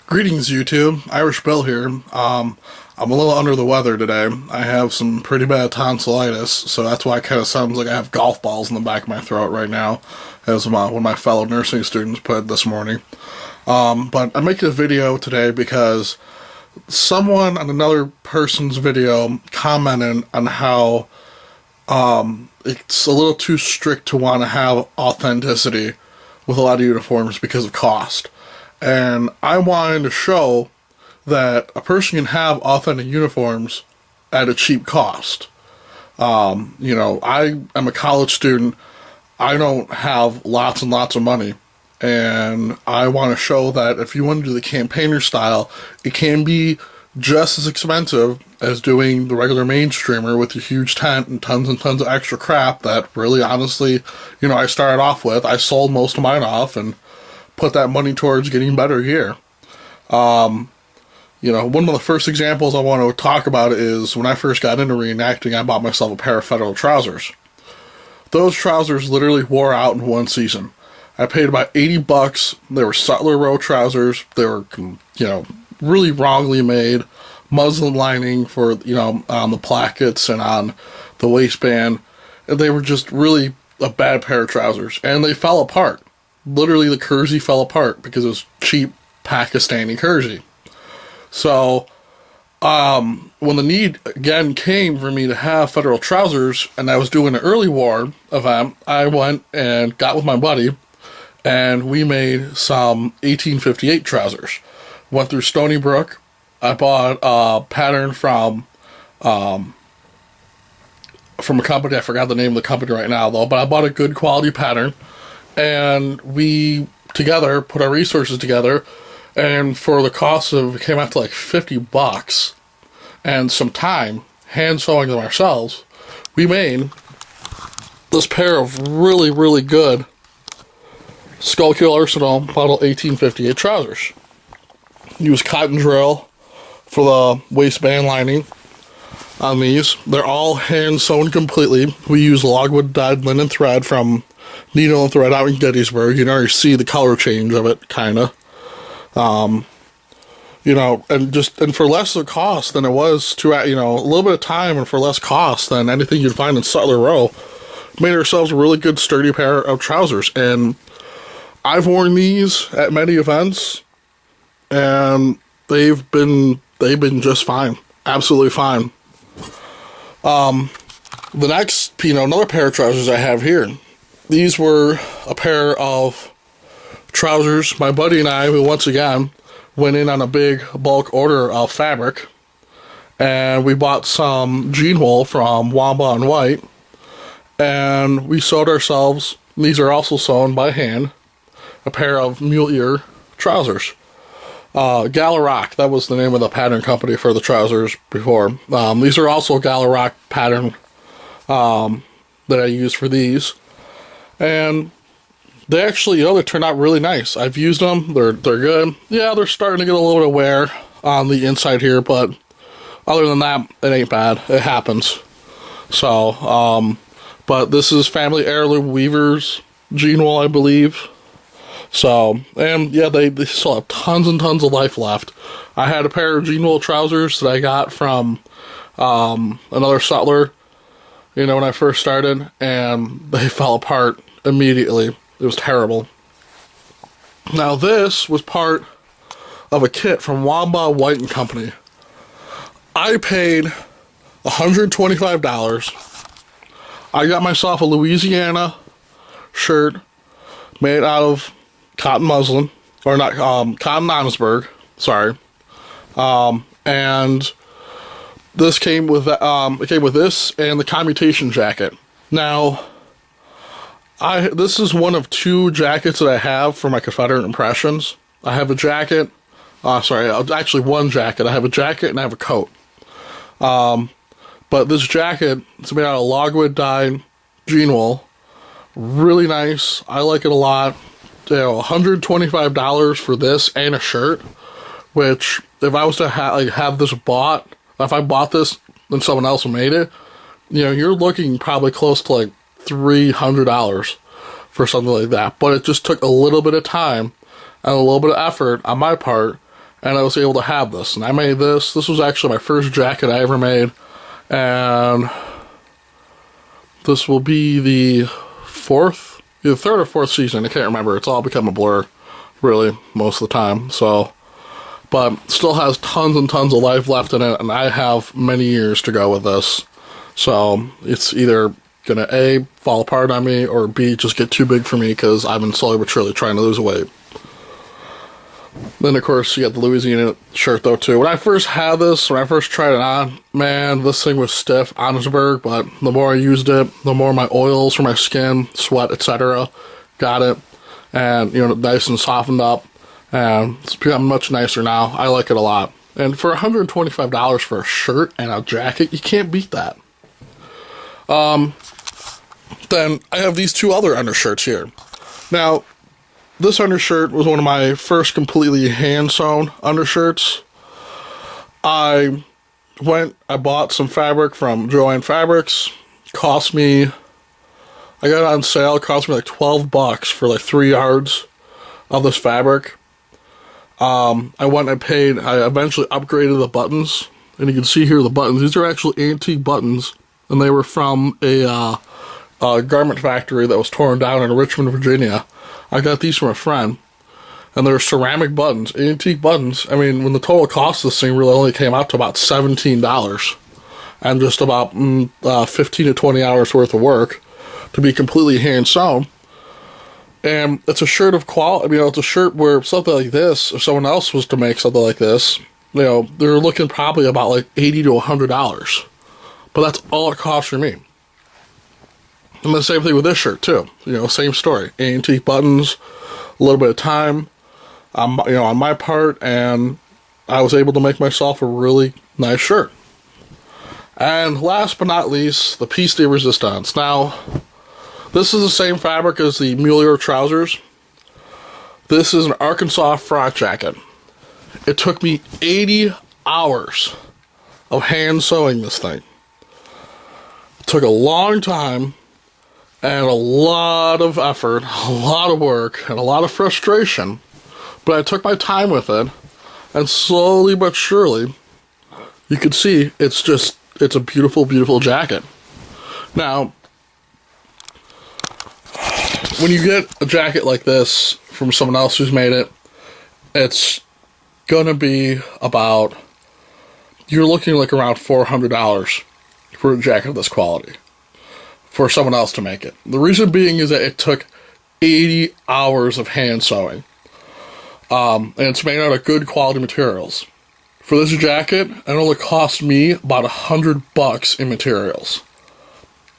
Greetings, YouTube. Irish Bill here. I'm a little under the weather today. I have some pretty bad tonsillitis, so that's why it kind of sounds like I have golf balls in the back of my throat right now, as one of my fellow nursing students put it this morning. But I'm making a video today because someone on another person's video commented on how it's a little too strict to want to have authenticity with a lot of uniforms because of cost. And I wanted to show that a person can have authentic uniforms at a cheap cost. I am a college student. I don't have lots and lots of money. And I want to show that if you want to do the campaigner style, it can be just as expensive as doing the regular mainstreamer with a huge tent and tons of extra crap that really, honestly, I started off with. I sold most of mine off and put that money towards getting better gear. One of the first examples I want to talk about is when I first got into reenacting, I bought myself a pair of Federal trousers. Those trousers literally wore out in one season. I paid about $80. They were Sutler Row trousers. They were, really wrongly made. Muslin lining for, on the plackets and on the waistband. And they were just really a bad pair of trousers. And they fell apart. Literally, the kersey fell apart because it was cheap Pakistani kersey. So, when the need again came for me to have Federal trousers, and I was doing an early war event, I went and got with my buddy, and we made some 1858 trousers. Went through Stony Brook. I bought a pattern from a company. I forgot the name of the company right now, though, but I bought a good quality pattern. And we together put our resources together, and for the cost of, it came out to like $50 and some time hand sewing them ourselves, we made this pair of really, really good Schuylkill Arsenal model 1858 trousers. Use cotton drill for the waistband lining on these. They're all hand sewn completely. We use logwood dyed linen thread from Needle and Thread out in Gettysburg. You can already see the color change of it, kind of. And for less of cost than it was to, a little bit of time and for less cost than anything you'd find in Sutler Row, made ourselves a really good sturdy pair of trousers. And I've worn these at many events, and they've been just fine. Absolutely fine. The next, another pair of trousers I have here. These were a pair of trousers. My buddy and I, who once again went in on a big bulk order of fabric, and we bought some jean wool from Wamba and White, and we sewed ourselves, these are also sewn by hand, a pair of mule ear trousers. Galarock, that was the name of the pattern company for the trousers before. These are also Galarock pattern that I use for these. And they actually, they turned out really nice. I've used them. They're good. Yeah, they're starting to get a little bit of wear on the inside here, but other than that, it ain't bad. It happens. So, but this is family heirloom weavers jean wool, I believe. So, and yeah, they still have tons and tons of life left. I had a pair of jean wool trousers that I got from another sutler, when I first started, and they fell apart immediately. It was terrible. Now, this was part of a kit from Wamba, White and Company. I paid $125. I got myself a Louisiana shirt made out of cotton muslin, or not, cotton Emmitsburg, sorry. And this came with, it came with this and the commutation jacket. Now, this is one of two jackets that I have for my Confederate impressions. I have a jacket, actually one jacket. I have a jacket and I have a coat. But this jacket is made out of logwood dyed jean wool. Really nice. I like it a lot. $125 for this and a shirt, which if I was to have this bought, if I bought this and someone else made it, you're looking probably close to like $300 for something like that. But it just took a little bit of time and a little bit of effort on my part and I was able to have this. And I made this. This was actually my first jacket I ever made, and this will be the third or fourth season. I can't remember. It's all become a blur, really, most of the time. So, but still has tons and tons of life left in it, and I have many years to go with this. So it's either gonna A, fall apart on me, or B, just get too big for me because I've been slowly but surely trying to lose weight. Then, of course, you got the Louisiana shirt, though, too. When I first had this, when I first tried it on, man, this thing was stiff, Ansberg, but the more I used it, the more my oils for my skin, sweat, etc. got it, and, you know, nice and softened up, and it's become much nicer now. I like it a lot. And for $125 for a shirt and a jacket, you can't beat that. Then I have these two other undershirts here. Now, this undershirt was one of my first completely hand-sewn undershirts. I bought some fabric from Joann Fabrics. Cost me, I got it on sale, it cost me like $12 for like 3 yards of this fabric. I eventually upgraded the buttons, and you can see here the buttons. These are actually antique buttons, and they were from a garment factory that was torn down in Richmond, Virginia. I got these from a friend, and they're ceramic buttons, antique buttons. I mean, when the total cost of this thing really only came out to about $17, and just about 15 to 20 hours worth of work to be completely hand sewn. And it's a shirt of quality. I mean, it's a shirt where something like this, if someone else was to make something like this, you know, they're looking probably about like $80 to $100. But that's all it costs for me. And the same thing with this shirt too. You know, same story. Antique buttons, a little bit of time, on my part, and I was able to make myself a really nice shirt. And last but not least, the piece de resistance. Now, this is the same fabric as the Mueller trousers. This is an Arkansas frock jacket. It took me 80 hours of hand sewing this thing. It took a long time, and a lot of effort, a lot of work, and a lot of frustration. But I took my time with it, and slowly but surely, you can see it's a beautiful, beautiful jacket. Now, when you get a jacket like this from someone else who's made it, it's gonna be about, you're looking like around $400 for a jacket of this quality for someone else to make it. The reason being is that it took 80 hours of hand sewing. And it's made out of good quality materials. For this jacket, it only cost me about $100 in materials.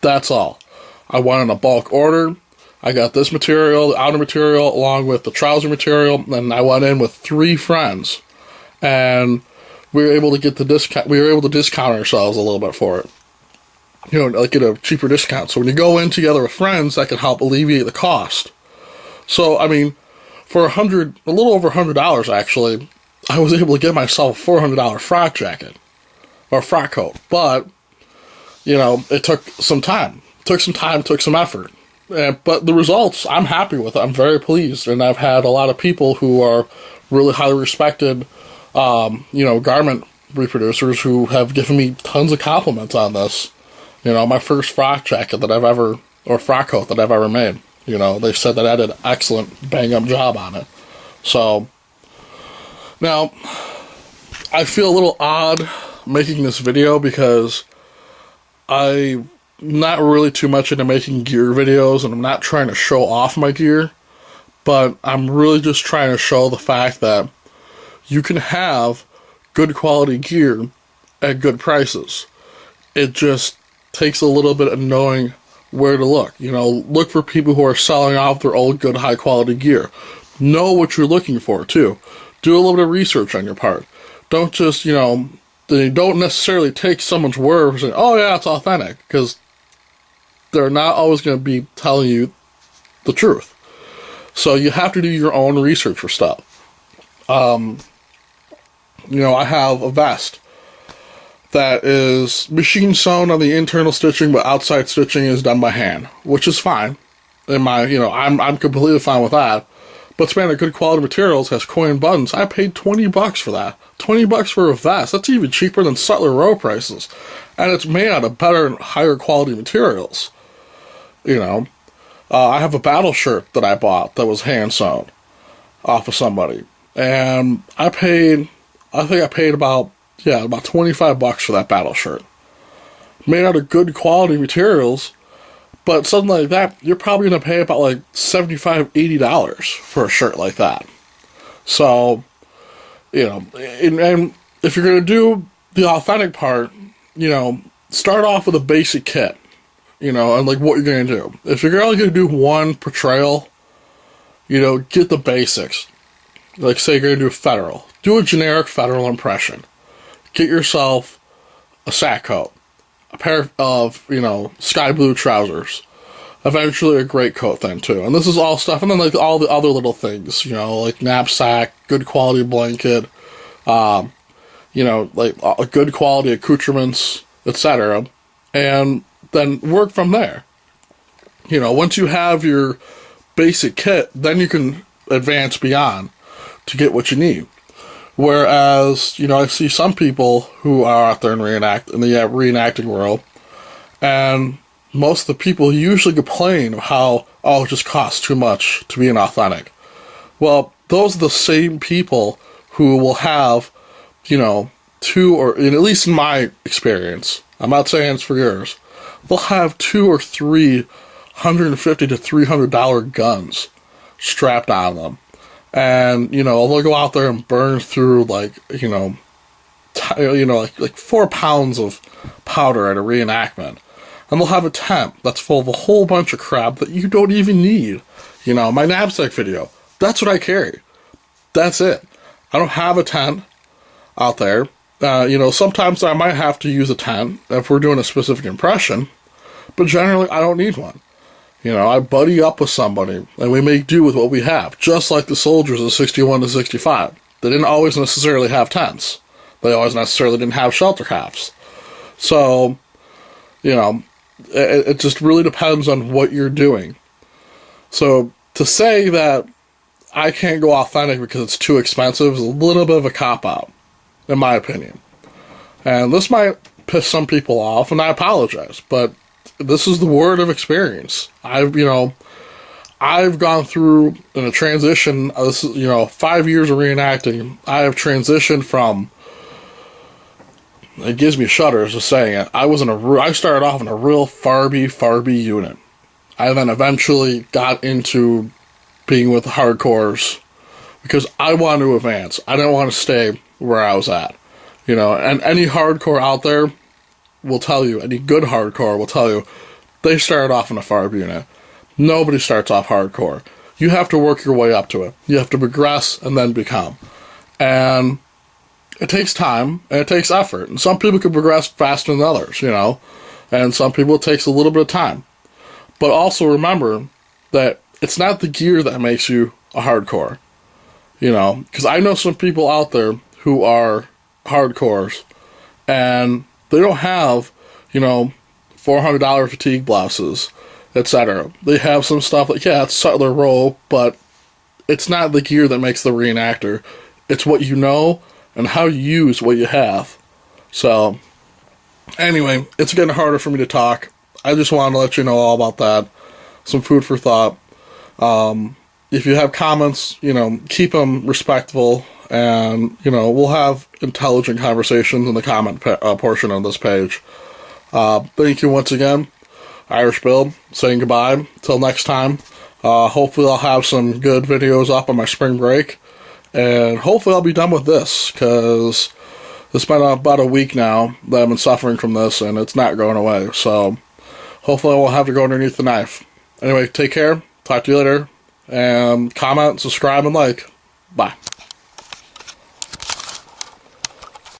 That's all. I wanted a bulk order. I got this material, the outer material, along with the trouser material, and I went in with 3 friends. And we were able to get the discount. We were able to discount ourselves a little bit for it. You know, like get a cheaper discount. So when you go in together with friends, that can help alleviate the cost. So, I mean, for a little over $100 actually, I was able to get myself a $400 frock jacket. Or frock coat. But, you know, it took some time. Took some effort. But the results, I'm happy with it. I'm very pleased. And I've had a lot of people who are really highly respected, garment reproducers who have given me tons of compliments on this. You know, my first frock jacket or frock coat that I've ever made. You know, they said that I did an excellent bang-up job on it. So, now, I feel a little odd making this video because I'm not really too much into making gear videos, and I'm not trying to show off my gear, but I'm really just trying to show the fact that you can have good quality gear at good prices. It just takes a little bit of knowing where to look. You know, look for people who are selling off their old good high quality gear. Know what you're looking for too. Do a little bit of research on your part. Don't just, they don't necessarily take someone's word for saying, oh yeah, it's authentic, because they're not always going to be telling you the truth. So you have to do your own research for stuff. I have a vest that is machine sewn on the internal stitching, but outside stitching is done by hand, which is fine. I'm completely fine with that. but it's made of good quality materials, has coin buttons. I paid $20 for that. $20 for a vest. That's even cheaper than Sutler Row prices. And it's made out of better and higher quality materials. You know, I have a battle shirt that I bought that was hand sewn off of somebody. And I think I paid about $25 for that battle shirt. Made out of good quality materials, but something like that, you're probably going to pay about like $75, $80 for a shirt like that. So, you know, and if you're going to do the authentic part, you know, start off with a basic kit, you know, and like what you're going to do. If you're only going to do one portrayal, you know, get the basics. Like say you're going to do a federal. Do a generic federal impression. Get yourself a sack coat. A pair of, you know, sky blue trousers. Eventually a greatcoat then too. And this is all stuff, and then like all the other little things, you know, like knapsack, good quality blanket, you know, like a good quality accoutrements, etc. And then work from there. You know, once you have your basic kit, then you can advance beyond to get what you need. Whereas, you know, I see some people who are out there in the reenacting world, and most of the people usually complain of how, oh, it just costs too much to be an authentic. Well, those are the same people who will have, you know, at least in my experience, I'm not saying it's for yours, they'll have 2 or 3 $150 to $300 guns strapped on them. And, you know, they'll go out there and burn through, like, you know, like 4 pounds of powder at a reenactment. And they'll have a tent that's full of a whole bunch of crap that you don't even need. You know, my knapsack video, that's what I carry. That's it. I don't have a tent out there. You know, sometimes I might have to use a tent if we're doing a specific impression. But generally, I don't need one. You know, I buddy up with somebody, and we make do with what we have, just like the soldiers of 61 to 65. They didn't always necessarily have tents. They always necessarily didn't have shelter halves. So, you know, it just really depends on what you're doing. So, to say that I can't go authentic because it's too expensive is a little bit of a cop-out, in my opinion. And this might piss some people off, and I apologize, but this is the word of experience. I've gone through in a transition. This is, you know, 5 years of reenacting. I have transitioned from. It gives me shudders just saying it. I started off in a real Farby unit. I then eventually got into being with the hardcores because I wanted to advance. I didn't want to stay where I was at, you know. And any hardcore out there will tell you, any good hardcore will tell you, they started off in a Farb unit. Nobody starts off hardcore. You have to work your way up to it. You have to progress and then become. And it takes time and it takes effort. And some people can progress faster than others, you know. And some people it takes a little bit of time. But also remember that it's not the gear that makes you a hardcore. You know, because I know some people out there who are hardcores and they don't have, you know, $400 fatigue blouses, etc. They have some stuff like, yeah, it's Sutler Row, but it's not the gear that makes the reenactor. It's what you know and how you use what you have. So, anyway, it's getting harder for me to talk. I just wanted to let you know all about that. Some food for thought. If you have comments, you know, keep them respectful. And, you know, we'll have intelligent conversations in the comment portion of this page. Thank you once again. Irish Bill, saying goodbye. Till next time. Hopefully I'll have some good videos up on my spring break. And hopefully I'll be done with this, because it's been about a week now that I've been suffering from this, and it's not going away. So hopefully I won't have to go underneath the knife. Anyway, take care. Talk to you later. And comment, subscribe, and like. Bye.